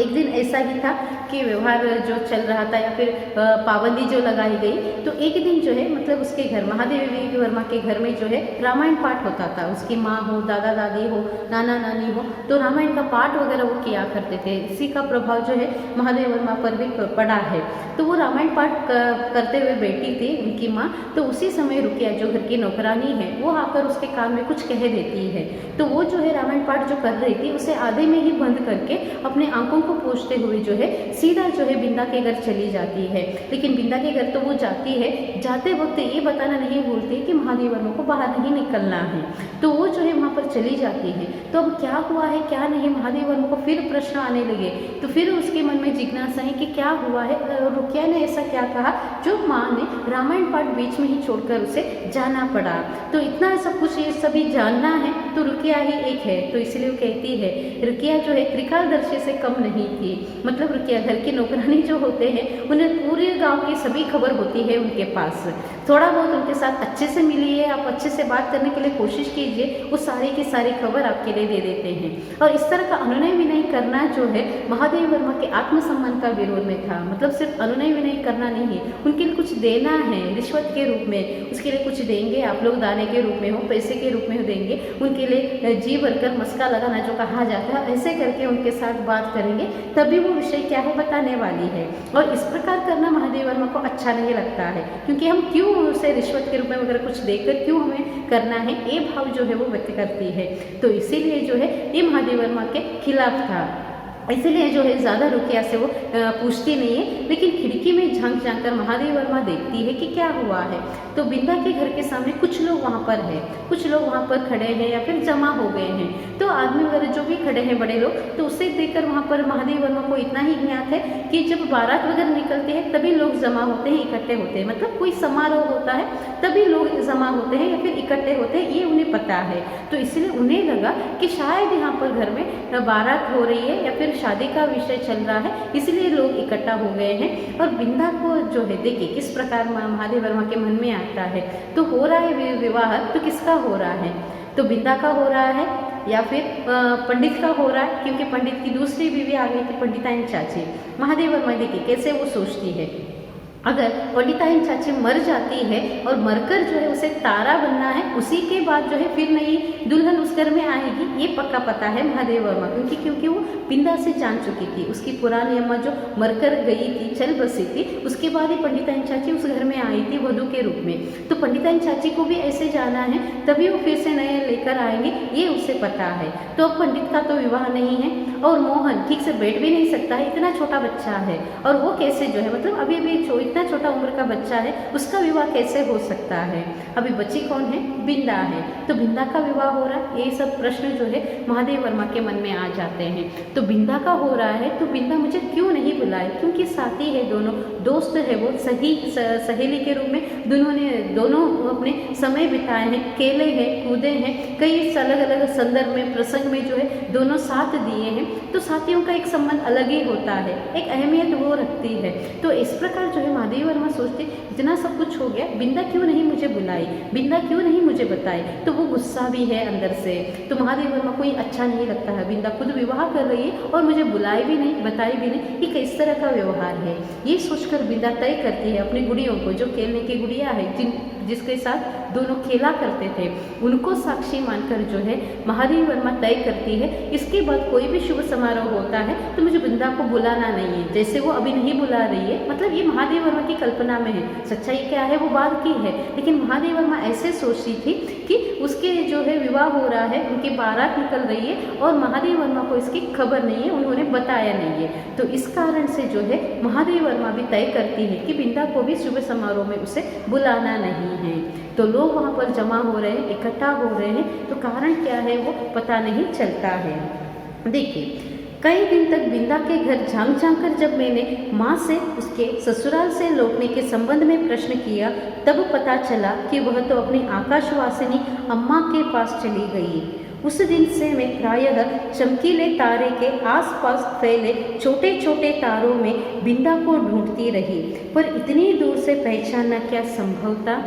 एक दिन ऐसा ही था कि व्यवहार जो चल रहा था या फिर पाबंदी जो लगाई गई, तो एक दिन जो है मतलब उसके घर महादेवी वर्मा के घर में जो है रामायण पाठ होता था। उसकी माँ हो, दादा दादी हो, नाना नानी हो, तो रामायण का पाठ वगैरह वो किया करते थे। इसी का प्रभाव जो है महादेव वर्मा पर भी पड़ा है। तो वो रामायण पाठ करते हुए बैठी थी उनकी माँ। तो उसी समय रुकिया जो घर की नौकरानी है वो आकर उसके कान में कुछ कह देती है। तो वो जो है रामायण पाठ जो कर रही थी उसे आधे में ही बंद करके अपने आंखों को पोंछते हुए जो है सीधा जो है बिंदा के घर चली जाती है। लेकिन बिंदा के घर तो वो जाती है, जाते वक्त ये बताना नहीं भूलती कि महादेव वर्मा को बाहर नहीं निकलना है। तो वो जो है वहाँ पर चली जाती है। तो अब क्या हुआ है क्या नहीं, महादेव वर्मा को फिर प्रश्न आने लगे। तो फिर उसके मन में जिज्ञासा है कि क्या हुआ है, रुकिया ने ऐसा क्या कहा जो माँ ने रामायण पाठ बीच में ही छोड़कर उसे जाना पड़ा। तो इतना सब कुछ ये सभी जानना है तो रुकिया ही एक है, तो इसलिए वो कहती है रुकिया जो है त्रिकालदर्शी से कम नहीं थी। मतलब रुकिया घर की नौकरानी जो होते हैं उन्हें पूरे गांव की सभी खबर होती है उनके पास। थोड़ा बहुत उनके साथ अच्छे से मिलिए, आप अच्छे से बात करने के लिए कोशिश कीजिए, वो सारी की सारी खबर आपके लिए दे देते हैं। और इस तरह का अनुनय विनय करना जो है महादेव वर्मा के आत्मसम्मान का विरोध में था। मतलब सिर्फ अनुनय विनय करना नहीं है, उनके लिए कुछ देना है रिश्वत के रूप में, उसके लिए कुछ देंगे आप लोग, दाने के रूप में हो, पैसे के रूप में हो देंगे, उनके लिए जी भरकर मस्का लगाना जो कहा जाता है, ऐसे करके उनके साथ बात करेंगे तभी वो विषय क्या है बताने वाली है। और इस प्रकार करना महादेव वर्मा को अच्छा नहीं लगता है, क्योंकि हम क्यों उसे रिश्वत के रूप में वगैरह कुछ देकर क्यों हमें करना है, ये भाव जो है वो व्यक्त करती है। तो इसीलिए जो है ये महादेव वर्मा के खिलाफ था, इसलिए जो है ज़्यादा रुकिया से वो पूछती नहीं है, लेकिन खिड़की में झांक झांक कर महादेव वर्मा देखती है कि क्या हुआ है। तो बिंदा के घर के सामने कुछ लोग वहाँ पर है, कुछ लोग वहाँ पर खड़े हैं या फिर जमा हो गए हैं। तो आदमी वगैरह जो भी खड़े हैं बड़े लोग, तो उसे देखकर वहाँ पर महादेव वर्मा को इतना ही ज्ञात है कि जब बारात वगैरह निकलती है तभी लोग जमा होते हैं, इकट्ठे होते हैं, मतलब कोई समारोह होता है तभी लोग जमा होते हैं या फिर इकट्ठे होते हैं, ये उन्हें पता है। तो इसलिए उन्हें लगा कि शायद यहाँ पर घर में बारात हो रही है या फिर शादी का विषय चल रहा है, इसलिए लोग इकट्ठा हो गए हैं। और बिंदा को जो है देखिए किस प्रकार महादेव वर्मा के मन में आता है। तो हो रहा है विवाह, तो किसका हो रहा है, तो बिंदा का हो रहा है या फिर पंडित का हो रहा है, क्योंकि पंडित की दूसरी बीवी आ गई थी पंडिताइन चाची। महादेव वर्मा देखिए कैसे वो सोचती है, अगर पंडिताइन चाची मर जाती है और मरकर जो है उसे तारा बनना है, उसी के बाद जो है फिर नई दुल्हन उस घर में आएगी, ये पक्का पता है महादेव वर्मा, क्योंकि वो बिंदा से जान चुकी थी। उसकी पुरानी अम्मा जो मरकर गई थी, चल बसी थी, उसके बाद ही पंडिताइन चाची उस घर में आई थी वधू के रूप में। तो पंडिताइन चाची को भी ऐसे जाना है, तभी वो फिर से नए लेकर आएंगे, ये उसे पता है। तो अब पंडित का तो विवाह नहीं है और मोहन ठीक से बैठ भी नहीं सकता है, इतना छोटा बच्चा है, और वो कैसे जो है मतलब अभी अभी इतना छोटा उम्र का बच्चा है, उसका विवाह कैसे हो सकता है। अभी बच्ची कौन है, बिंदा है, तो बिंदा का विवाह हो रहा है, ये सब प्रश्न जो है महादेव वर्मा के मन में आ जाते हैं। तो बिंदा का हो रहा है तो बिंदा मुझे क्यों नहीं बुलाए, क्योंकि साथी है, दोनों दोस्त है, वो सहेली के रूप में दोनों अपने समय बिताए हैं, खेले हैं, कूदे हैं, कई अलग अलग संदर्भ में प्रसंग में जो है दोनों साथ दिए हैं। तो साथियों का एक संबंध अलग ही होता है, एक अहमियत वो रखती है। तो इस प्रकार जो है महादेव वर्मा सोचते इतना सब कुछ हो गया, बिंदा क्यों नहीं मुझे बुलाई, बिंदा क्यों नहीं मुझे बताई। तो वो गुस्सा भी है अंदर से। तो महादेव वर्मा को ये अच्छा नहीं लगता है, बिंदा खुद विवाह कर रही है और मुझे बुलाई भी नहीं, बताई भी नहीं, ये किस तरह का व्यवहार है। ये सोचकर बिंदा तय करती है अपनी गुड़ियों को, जो खेलने की गुड़िया है, जिसके साथ दोनों खेला करते थे, उनको साक्षी मानकर जो है महादेव वर्मा तय करती है, इसके बाद कोई भी शुभ समारोह होता है तो मुझे बिंदा को बुलाना नहीं है। जैसे वो अभी नहीं बुला रही है, मतलब ये महादेव वर्मा की कल्पना में है, सच्चाई क्या है वो बात की है, लेकिन महादेव वर्मा ऐसे सोच रही थी कि उसके जो है विवाह हो रहा है, उनकी बारात निकल रही है और महादेव वर्मा को इसकी खबर नहीं है, उन्होंने बताया नहीं है। तो इस कारण से जो है महादेव वर्मा भी तय करती है कि बिंदा को भी शुभ समारोह में उसे बुलाना नहीं है। तो लोग वहाँ पर जमा हो रहे हैं, इकट्ठा हो रहे हैं, तो कारण क्या है वो पता नहीं चलता है। देखिए कई दिन तक बिंदा के घर झांक झांक कर जब मैंने माँ से उसके ससुराल से लौटने के संबंध में प्रश्न किया, तब पता चला कि वह तो अपनी आकाशवासिनी अम्मा के पास चली गई। उस दिन से मैं प्रायः चमकीले तारे के आसपास फैले छोटे छोटे तारों में बिंदा को ढूंढती रही, पर इतनी दूर से पहचानना क्या संभव था।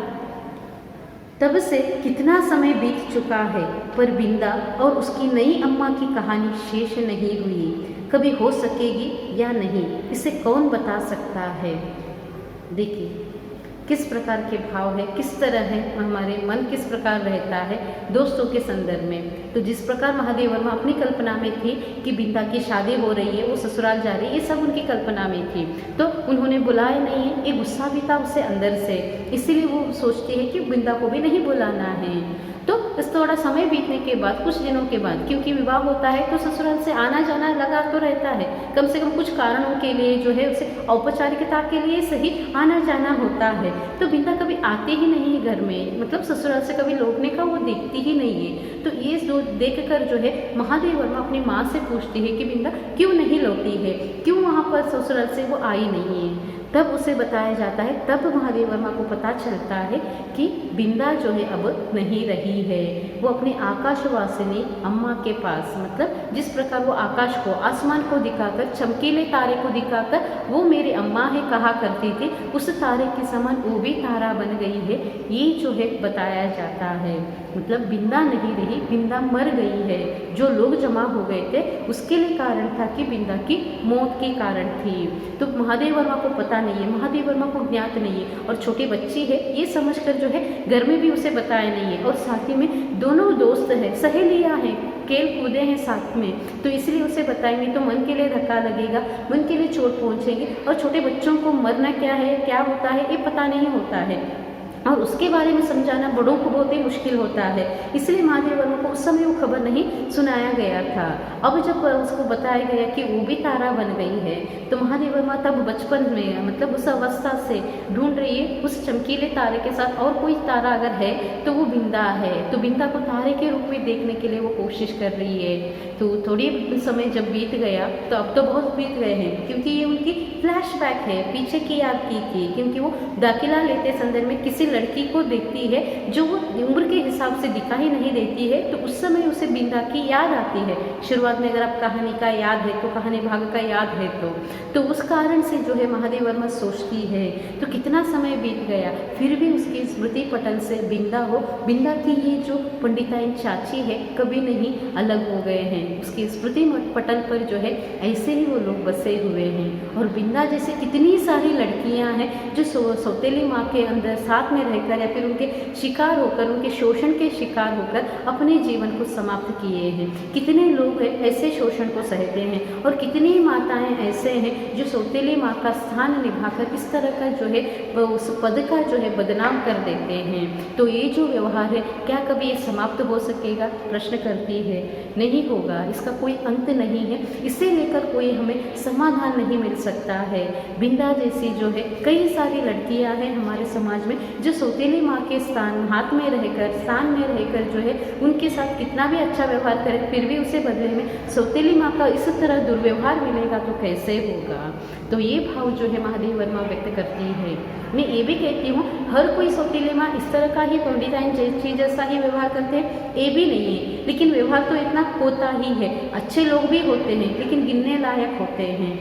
तब से कितना समय बीत चुका है, पर बिंदा और उसकी नई अम्मा की कहानी शेष नहीं हुई। कभी हो सकेगी या नहीं, इसे कौन बता सकता है। देखिए किस प्रकार के भाव है, किस तरह है, हमारे मन किस प्रकार रहता है दोस्तों के संदर्भ में। तो जिस प्रकार महादेव वर्मा अपनी कल्पना में थी कि बिंदा की शादी हो रही है, वो ससुराल जा रही है, ये सब उनकी कल्पना में थी, तो उन्होंने बुलाया नहीं है, ये गुस्सा भी था उसे अंदर से, इसीलिए वो सोचती है कि बिंदा को भी नहीं बुलाना है। तो इस थोड़ा समय बीतने के बाद, कुछ दिनों के बाद, क्योंकि विवाह होता है तो ससुराल से आना जाना लगा तो रहता है, कम से कम कुछ कारणों के लिए जो है उसे औपचारिकता के लिए सही आना जाना होता है। तो बिंदा कभी आती ही नहीं है घर में, मतलब ससुराल से कभी लौटने का वो देखती ही नहीं है। तो ये जो देख कर जो है महादेव वर्मा अपनी माँ से पूछती है कि बिंदा क्यों नहीं लौटी है, क्यों वहाँ पर ससुराल से वो आई नहीं है। तब उसे बताया जाता है, तब महादेव वर्मा को पता चलता है कि बिंदा जो है अब नहीं रही है। वो अपने आकाशवासिनी अम्मा के पास, मतलब जिस प्रकार वो आकाश को, आसमान को दिखाकर, चमकीले तारे को दिखाकर वो मेरी अम्मा है कहा करती थी, उस तारे के समान वो भी तारा बन गई है, ये जो है बताया जाता है। मतलब बिंदा नहीं रही, बिंदा मर गई है। जो लोग जमा हो गए थे उसके लिए कारण था कि बिंदा की मौत के कारण थी। तो महादेव वर्मा को पता नहीं है, महादेव वर्मा को ज्ञात नहीं है, और छोटी बच्ची है ये समझकर जो है घर में भी उसे बताया नहीं है। और साथ ही में दोनों दोस्त हैं, सहेलियाँ हैं, खेल कूदे हैं साथ में, तो इसलिए उसे बताएंगे तो मन के लिए धक्का लगेगा, मन के लिए चोट पहुँचेगी। और छोटे बच्चों को मरना क्या है, क्या होता है, ये पता नहीं होता है, और उसके बारे में समझाना बड़ों को बहुत ही मुश्किल होता है। इसलिए महादेव वर्मा को उस समय वो खबर नहीं सुनाया गया था। अब जब उसको बताया गया कि वो भी तारा बन गई है, तो महादेव वर्मा तब बचपन में, मतलब उस अवस्था से ढूंढ रही है उस चमकीले तारे के साथ और कोई तारा अगर है तो वो बिंदा है। तो बिंदा को तारे के रूप में देखने के लिए वो कोशिश कर रही है। तो थोड़ी समय जब बीत गया, तो अब तो बहुत बीत गए हैं, क्योंकि ये उनकी फ्लैशबैक है, पीछे की याद की थी। क्योंकि वो दाखिला लेते संदर्भ में किसी लड़की को देखती है जो वो उम्र के हिसाब से दिखाई नहीं देती है, तो उस समय उसे बिंदा की याद आती है। शुरुआत में अगर आप कहानी का याद है तो, कहानी भाग का याद है तो उस कारण से जो है महादेव वर्मा सोचती है। तो कितना समय बीत गया, फिर भी उसकी स्मृति पटल से बिंदा बिंदा की ये जो पंडिताइन चाची है कभी नहीं अलग हो गए हैं। उसकी स्मृति पटल पर जो है ऐसे ही वो लोग बसे हुए हैं। और बिंदा जैसे कितनी सारी लड़कियां हैं जो सौतेली माँ के अंदर साथ में रहकर या फिर उनके शिकार होकर, उनके शोषण के शिकार होकर अपने जीवन को समाप्त किए हैं। कितने लोग हैं ऐसे शोषण को सहते हैं, और कितनी माताएं ऐसे हैं जो सौतेली माँ का स्थान निभाकर इस तरह का जो है उस पद का जो है बदनाम कर देते हैं। तो ये जो व्यवहार है क्या कभी ये समाप्त हो सकेगा, प्रश्न करती है। नहीं होगा, इसका कोई अंत नहीं है, इसे लेकर कोई हमें समाधान नहीं मिल सकता है। बिंदा जैसी जो है कई सारी लड़कियां हैं हमारे समाज में जो सौतेली माँ के स्थान में रहकर जो है उनके साथ कितना भी अच्छा व्यवहार करे, फिर भी उसे बदले में सौतेली माँ का इस तरह दुर्व्यवहार मिलेगा तो कैसे होगा। तो ये भाव जो है महादेव वर्मा व्यक्त करती है। मैं ये भी कहती हूँ हर कोई सौतेली माँ इस तरह का ही पंडिताइन जैसा ही व्यवहार करते हैं, ये भी नहीं है, लेकिन व्यवहार तो इतना होता ही है। अच्छे लोग भी होते हैं लेकिन गिनने लायक होते हैं।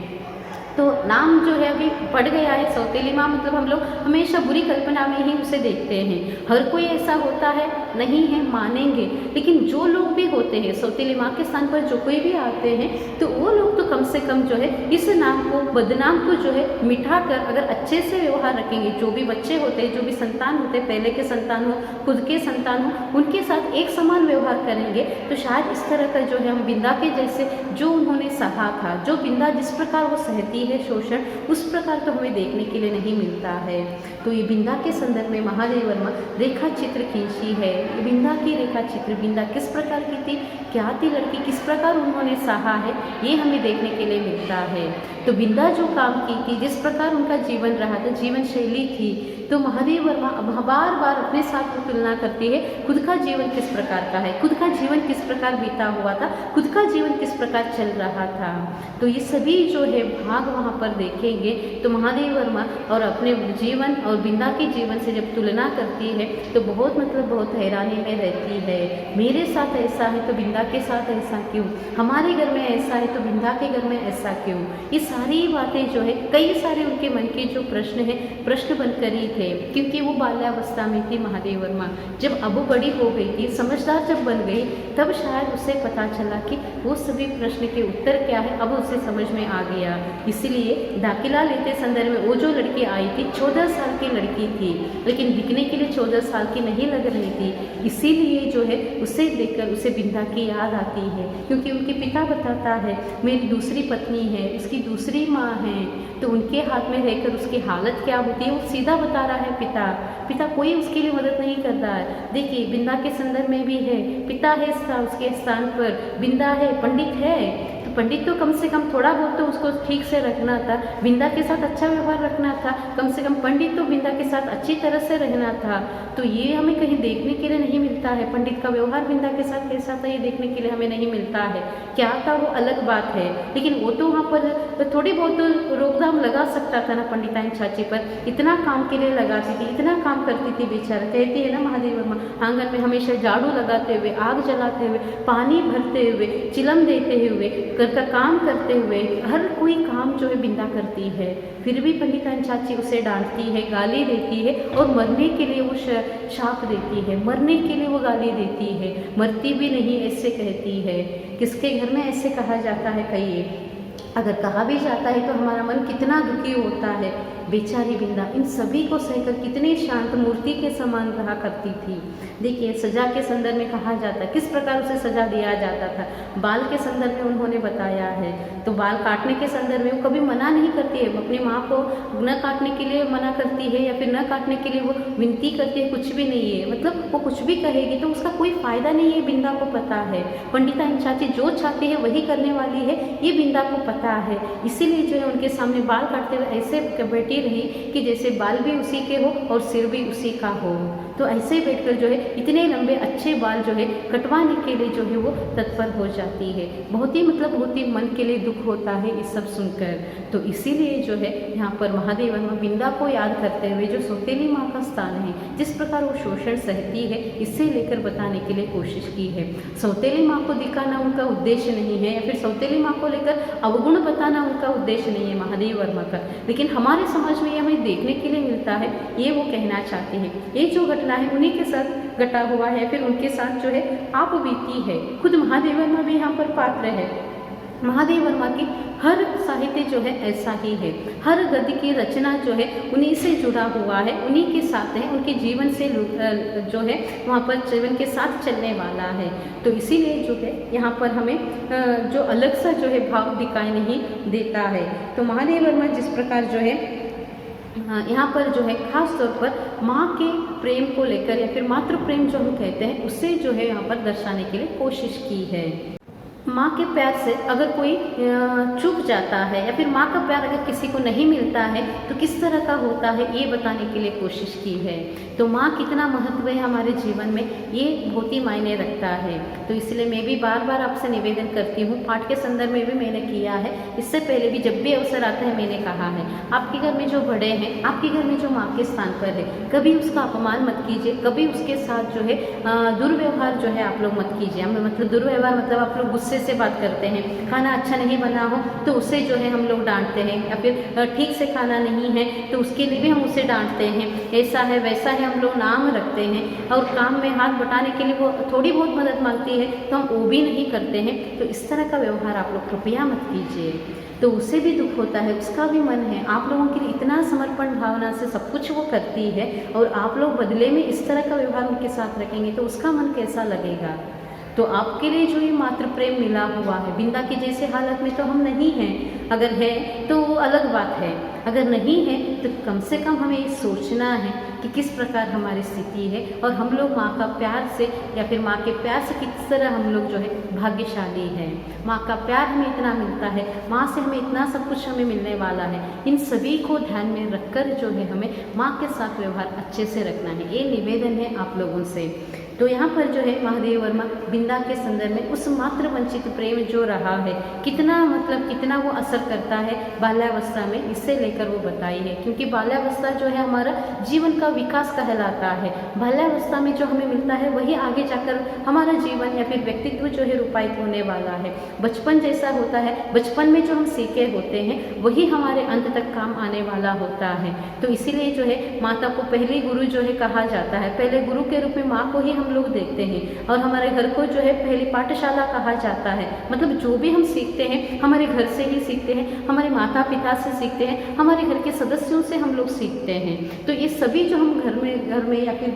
तो नाम जो है अभी पड़ गया है सौतेली माँ, मतलब हम लोग हमेशा बुरी कल्पना में ही उसे देखते हैं। हर कोई ऐसा होता है नहीं है, मानेंगे, लेकिन जो लोग भी होते हैं सौतेली माँ के स्थान पर जो कोई भी आते हैं तो वो लोग तो कम से कम जो है इस नाम को, बदनाम को जो है मिटा कर अगर अच्छे से व्यवहार रखेंगे, जो भी बच्चे होते हैं, जो भी संतान होते हैं, पहले के संतान हो, खुद के संतान हो, उनके साथ एक समान व्यवहार करेंगे तो शायद इस तरह का जो है हम बिंदा के जैसे जो उन्होंने सहा था, जो बिंदा जिस प्रकार वो सहती है शोषण, उस प्रकार तो हमें देखने के लिए नहीं मिलता है। तो ये बिंदा के संदर्भ में महादेव वर्मा रेखा चित्र खींची है। बिंदा की रेखा चित्र, बिंदा किस प्रकार की थी, क्या थी लड़की, किस प्रकार उन्होंने सहा है, ये हमें देखने के लिए मिलता है। तो बिंदा जो काम की थी, जिस प्रकार उनका जीवन रहा था, जीवन शैली थी, तो महादेव वर्मा अब बार बार अपने साथ तुलना करती है, खुद का जीवन किस प्रकार का है, खुद का जीवन किस प्रकार बीता हुआ था, खुद का जीवन किस प्रकार चल रहा था। तो ये सभी जो है भाग वहाँ पर देखेंगे तो महादेव वर्मा और अपने जीवन और बिंदा के जीवन से जब तुलना करती है तो बहुत बहुत हैरानी में रहती है। मेरे साथ ऐसा है तो बिंदा के साथ ऐसा क्यों, हमारे घर में ऐसा है तो बिंदा के घर में ऐसा क्यों। ये सारी बातें जो है कई सारे उनके मन के जो प्रश्न है, प्रश्न बनकर ही थे, क्योंकि वो बाल्यावस्था में थी महादेव वर्मा। जब अब बड़ी हो गई थी, समझदार जब बन गई, तब शायद उसे पता चला कि वो सभी प्रश्न के उत्तर क्या है, अब उसे समझ में आ गया। इसलिए दाखिला लेते संदर्भ में वो जो लड़की आई थी 14 साल की लड़की थी, लेकिन दिखने के लिए 14 साल की नहीं लग रही थी। इसीलिए जो है उसे देखकर उसे बिंदा की याद आती है, क्योंकि उनके पिता बताता है मेरी दूसरी पत्नी है, उसकी दूसरी माँ है, तो उनके हाथ में रहकर उसकी हालत क्या होती है वो सीधा बता रहा है पिता कोई उसके लिए मदद नहीं कर रहा है। देखिए बिंदा के संदर्भ में भी है, पिता है उसके स्थान पर, बिंदा है, पंडित है, तो पंडित तो कम से कम थोड़ा बहुत तो उसको ठीक से रखना था, बिंदा के साथ अच्छा व्यवहार रखना था, कम से कम पंडित तो बिंदा के साथ अच्छी तरह से रहना था। तो ये हमें कहीं देखने के लिए नहीं मिलता है। पंडित का व्यवहार बिंदा के साथ कैसा था ये देखने के लिए हमें नहीं मिलता है। क्या था वो अलग बात है, लेकिन वो तो वहाँ पर थोड़ी बहुत रोकथाम लगा सकता था ना पंडिताइन चाची पर। इतना काम के लिए लगाती थी, इतना काम करती थी बेचारा। कहती है ना महादेवी वर्मा, आंगन में हमेशा झाड़ू लगाते हुए, आग जलाते हुए, पानी भरते हुए, चिलम देते हुए, घर का काम करते हुए, हर कोई काम जो है बिंदा करती है। फिर भी पंडिताइन चाची उसे डांटती है, गाली देती है और मरने के लिए वो शाप देती है, मरने के लिए वो गाली देती है। मरती भी नहीं ऐसे कहती है। किसके घर में ऐसे कहा जाता है कहिए? अगर कहा भी जाता है तो हमारा मन कितना दुखी होता है। बेचारी बिंदा इन सभी को सहकर कितने शांत मूर्ति के समान रहा करती थी। देखिए सजा के संदर्भ में कहा जाता है, किस प्रकार उसे सजा दिया जाता था। बाल के संदर्भ में उन्होंने बताया है। तो बाल काटने के संदर्भ में वो कभी मना नहीं करती है, अपनी माँ को न काटने के लिए मना करती है या फिर न काटने के लिए वो विनती करती है, कुछ भी नहीं है। मतलब वो कुछ भी कहेगी तो उसका कोई फायदा नहीं है, बिंदा को पता है। पंडिताइन चाची जो चाहती है वही करने वाली है, ये बिंदा को पता है। इसीलिए जो है उनके सामने बाल काटते हुए ऐसे बैठी रही कि जैसे बाल भी उसी के हो और सिर भी उसी का हो। तो ऐसे ही बैठकर जो है इतने लंबे अच्छे बाल जो है कटवाने के लिए जो है वो तत्पर हो जाती है। बहुत ही बहुत ही मन के लिए दुख होता है ये सब सुनकर। तो इसीलिए जो है यहाँ पर महादेव वर्मा बिंदा को याद करते हुए जो सौतेली माँ का स्थान है, जिस प्रकार वो शोषण सहती है, इससे लेकर बताने के लिए कोशिश की है। सौतेली माँ को दिखाना उनका उद्देश्य नहीं है या फिर सौतेली माँ को लेकर अवगुण बताना उनका उद्देश्य नहीं है महादेव वर्मा का, लेकिन हमारे समाज में ये हमें देखने के लिए मिलता है। ये वो कहना चाहते हैं। ये जो घटना है उन्हीं के साथ घटा हुआ है, फिर उनके साथ जो है आप बीती है। खुद महादेव वर्मा भी यहाँ पर पात्र है। महादेव वर्मा की हर साहित्य जो है ऐसा ही है। हर गद्य की रचना जो है उन्हीं से जुड़ा हुआ है, उन्हीं के साथ है, उनके जीवन से जो है वहाँ पर जीवन के साथ चलने वाला है। तो इसीलिए जो है यहाँ पर हमें जो अलग सा जो है भाव दिखाई नहीं देता है। तो महादेव वर्मा जिस प्रकार जो है यहाँ पर जो है खास तौर पर माँ के प्रेम को लेकर या फिर मातृ प्रेम जो हम कहते हैं उससे जो है यहाँ पर दर्शाने के लिए कोशिश की है। माँ के प्यार से अगर कोई चूक जाता है या फिर माँ का प्यार अगर किसी को नहीं मिलता है तो किस तरह का होता है ये बताने के लिए कोशिश की है। तो माँ कितना महत्व है हमारे जीवन में ये बहुत ही मायने रखता है। तो इसलिए मैं भी बार बार आपसे निवेदन करती हूँ, पाठ के संदर्भ में भी मैंने किया है, इससे पहले भी जब भी अवसर आता है मैंने कहा है, आपके घर में जो बड़े हैं, आपके घर में जो माँ के स्थान पर है, कभी उसका अपमान मत कीजिए, कभी उसके साथ जो है दुर्व्यवहार जो है आप लोग मत कीजिए। मतलब दुर्व्यवहार मतलब आप लोग गुस्से से बात करते हैं, खाना अच्छा नहीं बना हो तो उसे जो है हम लोग डांटते हैं, या फिर ठीक से खाना नहीं है तो उसके लिए भी हम उसे डांटते हैं, ऐसा है वैसा है हम लोग नाम रखते हैं। और काम में हाथ बटाने के लिए वो थोड़ी बहुत मदद मांगती है तो हम वो भी नहीं करते हैं। तो इस तरह का व्यवहार आप लोग कृपया मत कीजिए। तो उसे भी दुख होता है, उसका भी मन है, आप लोगों के लिए इतना समर्पण भावना से सब कुछ वो करती है और आप लोग बदले में इस तरह का व्यवहार उनके साथ रखेंगे तो उसका मन कैसा लगेगा। तो आपके लिए जो ये मातृ प्रेम मिला हुआ है, बिंदा की जैसे हालत में तो हम नहीं हैं, अगर है तो वो अलग बात है, अगर नहीं है तो कम से कम हमें ये सोचना है कि किस प्रकार हमारी स्थिति है और हम लोग माँ का प्यार से या फिर माँ के प्यार से किस तरह हम लोग जो है भाग्यशाली हैं। माँ का प्यार हमें इतना मिलता है, माँ से हमें इतना सब कुछ हमें मिलने वाला है। इन सभी को ध्यान में रखकर जो है हमें माँ के साथ व्यवहार अच्छे से रखना है, ये निवेदन है आप लोगों से। तो यहाँ पर जो है महादेव वर्मा बिंदा के संदर्भ में उस मातृ वंचित प्रेम जो रहा है कितना वो असर करता है बाल्यावस्था में, इससे लेकर वो बताई है। क्योंकि बाल्यावस्था जो है हमारा जीवन का विकास कहलाता है। बाल्यावस्था में जो हमें मिलता है वही आगे जाकर हमारा जीवन या फिर व्यक्तित्व जो है रूपायित होने वाला है। बचपन जैसा होता है, बचपन में जो हम सीखे होते हैं वही हमारे अंत तक काम आने वाला होता है। तो इसीलिए जो है माता को पहली गुरु जो है कहा जाता है, पहले गुरु के रूप में माँ को ही हम लोग देखते हैं। और हमारे घर को जो है पहली पाठशाला कहा जाता है। मतलब जो भी हम सीखते हैं हमारे घर से ही सीखते हैं, हमारे माता पिता से सीखते हैं, हमारे घर के सदस्यों से हम लोग सीखते हैं। तो ये सभी जो हम घर में या फिर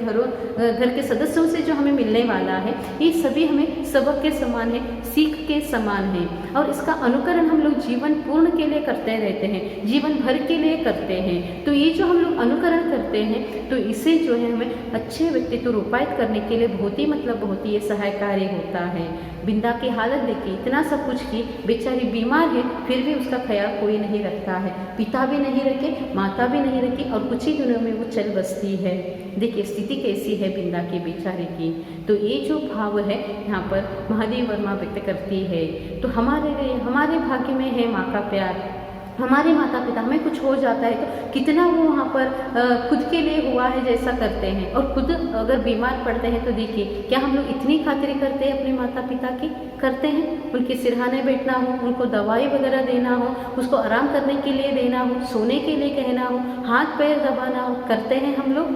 घर के सदस्यों से जो हमें मिलने वाला है, ये सभी हमें सबक के समान है, सीख के समान है। और इसका अनुकरण हम लोग जीवन पूर्ण के लिए करते रहते हैं, जीवन भर के लिए करते हैं। तो ये जो हम लोग अनुकरण करते हैं, तो इसे जो है हमें अच्छे व्यक्तित्व रूपायित करने के लिए बहुत ही ये सहायकारी होता है। बिंदा की हालत देखिए, इतना सब कुछ की, बेचारी बीमार है, फिर भी उसका ख्याल कोई नहीं रखता है। पिता भी नहीं रखे, माता भी नहीं रखी, और कुछ ही दिनों में वो चल बसती है। देखिए स्थिति कैसी है बिंदा की बेचारे की। तो ये जो भाव है यहाँ पर महादेवी वर्मा व्यक्त करती है। तो हमारे भाग्य में है माँ का प्यार। हमारे माता पिता, हमें कुछ हो जाता है तो कितना वो वहाँ पर खुद के लिए हुआ है जैसा करते हैं, और खुद अगर बीमार पड़ते हैं तो देखिए क्या हम लोग इतनी खातिरी करते हैं अपने माता पिता की, करते हैं। उनके सिरहाने बैठना हो, उनको दवाई वगैरह देना हो, उसको आराम करने के लिए देना हो, सोने के लिए कहना हो, हाथ पैर दबाना हो, करते हैं हम लोग?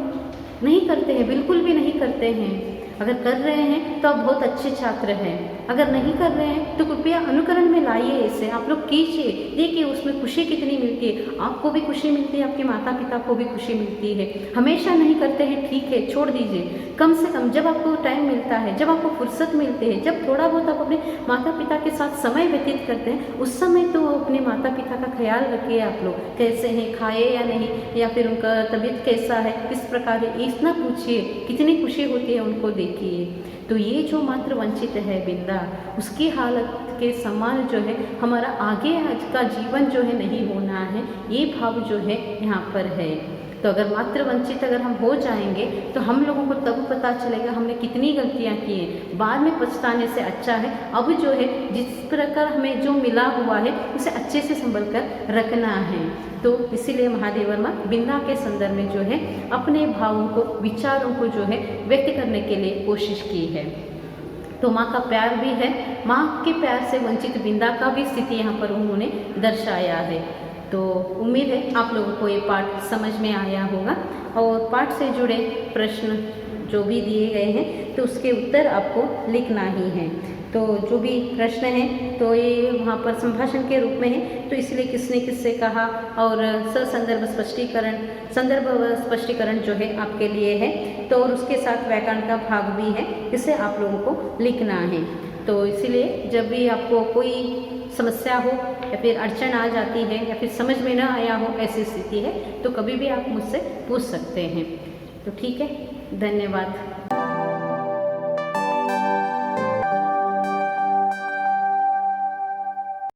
नहीं करते हैं, बिल्कुल भी नहीं करते हैं। अगर कर रहे हैं तो आप बहुत अच्छे छात्र हैं, अगर नहीं कर रहे हैं तो कृपया अनुकरण में लाइए इसे, आप लोग कीजिए। देखिए उसमें खुशी कितनी मिलती है, आपको भी खुशी मिलती है, आपके माता पिता को भी खुशी मिलती है। हमेशा नहीं करते हैं, ठीक है, छोड़ दीजिए। कम से कम जब आपको टाइम मिलता है, जब आपको फुर्सत मिलती है, जब थोड़ा बहुत आप अपने माता पिता के साथ समय व्यतीत करते हैं, उस समय तो अपने माता पिता का ख्याल रखिए। आप लोग कैसे हैं, खाए या नहीं, या फिर उनका तबीयत कैसा है, किस प्रकार है, इतना पूछिए। कितनी खुशी होती है उनको देखिए। तो ये जो मात्र वंचित है बिंदा, उसकी हालत के समान जो है हमारा आगे आज का जीवन जो है नहीं होना है, ये भाव जो है यहाँ पर है। तो अगर मात्र वंचित अगर हम हो जाएंगे तो हम लोगों को तब पता चलेगा हमने कितनी गलतियाँ की हैं। बाद में पछताने से अच्छा है अब जो है जिस प्रकार हमें जो मिला हुआ है उसे अच्छे से संभल कर रखना है। तो इसीलिए महादेवी वर्मा बिंदा के संदर्भ में जो है अपने भावों को, विचारों को जो है व्यक्त करने के लिए कोशिश की है। तो माँ का प्यार भी है, माँ के प्यार से वंचित बिंदा का भी स्थिति यहाँ पर उन्होंने दर्शाया है। तो उम्मीद है आप लोगों को ये पाठ समझ में आया होगा, और पाठ से जुड़े प्रश्न जो भी दिए गए हैं तो उसके उत्तर आपको लिखना ही है। तो जो भी प्रश्न हैं तो ये वहाँ पर संभाषण के रूप में है, तो इसलिए किसने किससे कहा, और संदर्भ स्पष्टीकरण जो है आपके लिए है। तो और उसके साथ व्याकरण का भाग भी है, इसे आप लोगों को लिखना है। तो इसीलिए जब भी आपको कोई समस्या हो या फिर अड़चन आ जाती है या फिर समझ में ना आया हो, ऐसी स्थिति है, तो कभी भी आप मुझसे पूछ सकते हैं। तो ठीक है, धन्यवाद।